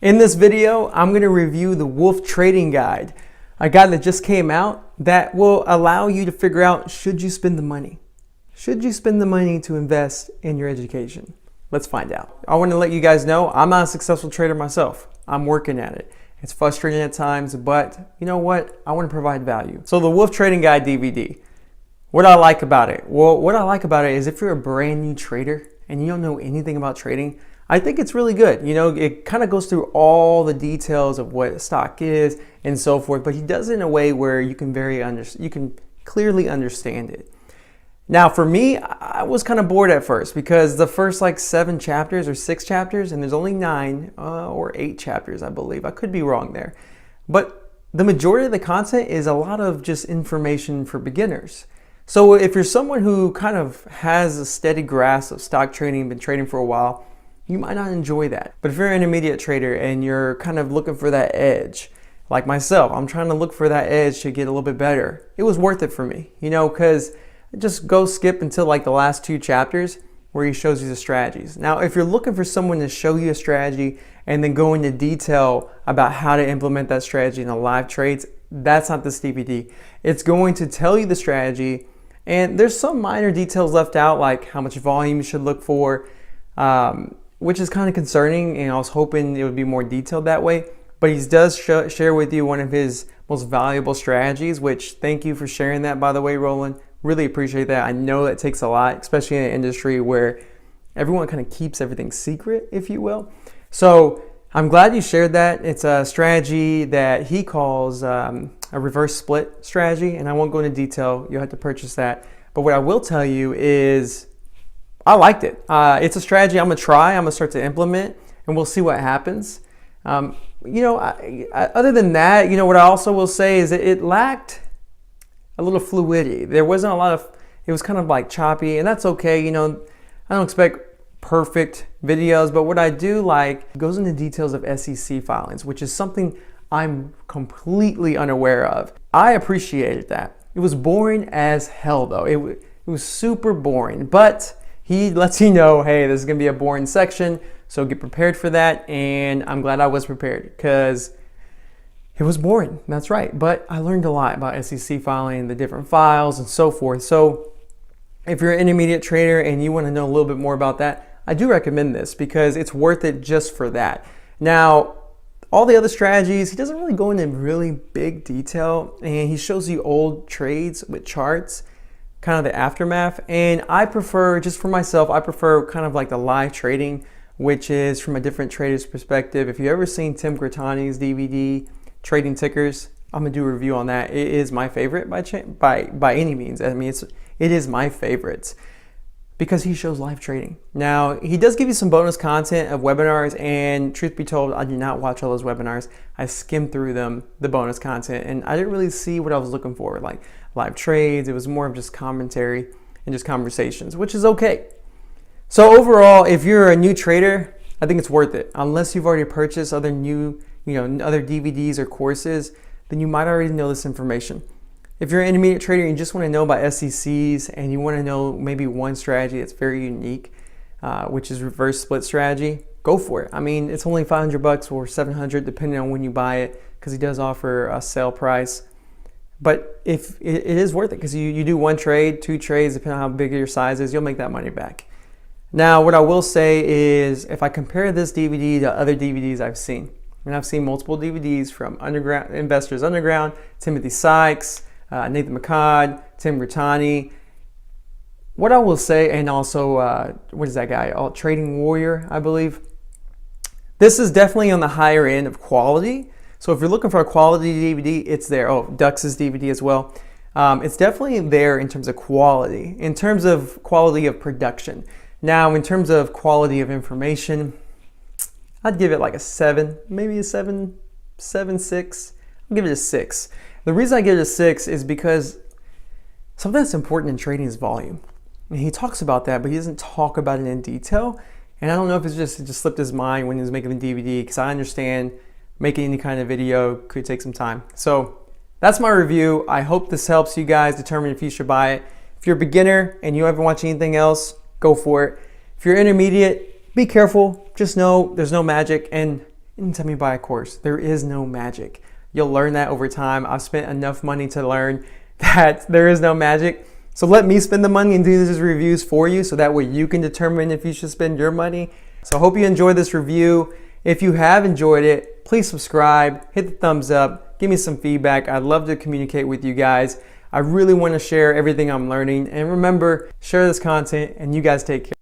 In this video, I'm going to review the Wolf Trading Guide, a guide that just came out that will allow you to figure out, should you spend the money? Should you spend the money to invest in your education? Let's find out. I want to let you guys know I'm not a successful trader myself. I'm working at it. It's frustrating at times, but you know what? I want to provide value. So the Wolf Trading Guide DVD, what I like about it? Well, what I like about it is if you're a brand new trader and you don't know anything about trading, I think it's really good. You know, it kind of goes through all the details of what a stock is and so forth, but he does it in a way where you can clearly understand it. Now, for me, I was kind of bored at first because the first like 7 chapters or 6 chapters, and there's only 9 or 8 chapters, I believe. I could be wrong there. But the majority of the content is a lot of just information for beginners. So if you're someone who kind of has a steady grasp of stock trading, been trading for a while, you might not enjoy that. But if you're an intermediate trader and you're kind of looking for that edge, like myself, I'm trying to look for that edge to get a little bit better. It was worth it for me, you know, because just go skip until like the last 2 chapters where he shows you the strategies. Now, if you're looking for someone to show you a strategy and then go into detail about how to implement that strategy in the live trades, that's not this DVD. It's going to tell you the strategy, and there's some minor details left out, like how much volume you should look for, which is kind of concerning, and I was hoping it would be more detailed that way. But he does share with you one of his most valuable strategies, which thank you for sharing that, by the way, Roland. Really appreciate that. I know that takes a lot, especially in an industry where everyone kind of keeps everything secret, if you will. So I'm glad you shared that. It's a strategy that he calls a reverse split strategy, and I won't go into detail. You'll have to purchase that. But what I will tell you is I liked it. It's a strategy I'm going to try. I'm going to start to implement, and we'll see what happens. You know, other than that, you know, what I also will say is that it lacked a little fluidity. There wasn't a lot of, it was kind of like choppy, and that's okay. You know, I don't expect perfect videos, but what I do like, it goes into details of SEC filings, which is something I'm completely unaware of. I appreciated that. It was boring as hell though. It was super boring, but he lets you know, hey, this is gonna be a boring section, so get prepared for that. And I'm glad I was prepared because it was boring, that's right. But I learned a lot about SEC filing, the different files and so forth. So if you're an intermediate trader and you wanna know a little bit more about that, I do recommend this because it's worth it just for that. Now, all the other strategies, he doesn't really go into really big detail, and he shows you old trades with charts, kind of the aftermath. And I prefer, just for myself, I prefer kind of like the live trading, which is from a different trader's perspective. If you've ever seen Tim Grittani's DVD, Trading Tickers, I'm gonna do a review on that. It is my favorite by any means. I mean, it is my favorite because he shows live trading. Now, he does give you some bonus content of webinars, and truth be told, I did not watch all those webinars. I skimmed through them, the bonus content, and I didn't really see what I was looking for, like live trades. It was more of just commentary and just conversations, which is okay. So overall, if you're a new trader, I think it's worth it. Unless you've already purchased other other DVDs or courses, then you might already know this information. If you're an intermediate trader and you just want to know about SECs and you want to know maybe one strategy that's very unique, which is reverse split strategy, go for it. I mean, it's only $500 or $700 depending on when you buy it, because he does offer a sale price. But if it is worth it, because you do 1 trade, 2 trades, depending on how big your size is, you'll make that money back. Now, what I will say is, if I compare this DVD to other DVDs I've seen, and I've seen multiple DVDs from Investors Underground, Timothy Sykes, Nathan McCod, Tim Grittani. What I will say, and also, what is that guy? Trading Warrior, I believe. This is definitely on the higher end of quality. So if you're looking for a quality DVD, it's there. Oh, Dux's DVD as well. It's definitely there in terms of quality, in terms of quality of production. Now, in terms of quality of information, I'd give it like a 7, maybe a 7, 6. I'll give it a 6. The reason I give it a 6 is because something that's important in trading is volume. And he talks about that, but he doesn't talk about it in detail. And I don't know if it just slipped his mind when he was making the DVD, because I understand making any kind of video could take some time. So that's my review. I hope this helps you guys determine if you should buy it. If you're a beginner and you haven't watched anything else, go for it. If you're intermediate, be careful. Just know there's no magic, and anytime you buy a course. There is no magic. You'll learn that over time. I've spent enough money to learn that there is no magic. So let me spend the money and do these reviews for you so that way you can determine if you should spend your money. So I hope you enjoyed this review. If you have enjoyed it, please subscribe, hit the thumbs up, give me some feedback. I'd love to communicate with you guys. I really want to share everything I'm learning. And remember, share this content and you guys take care.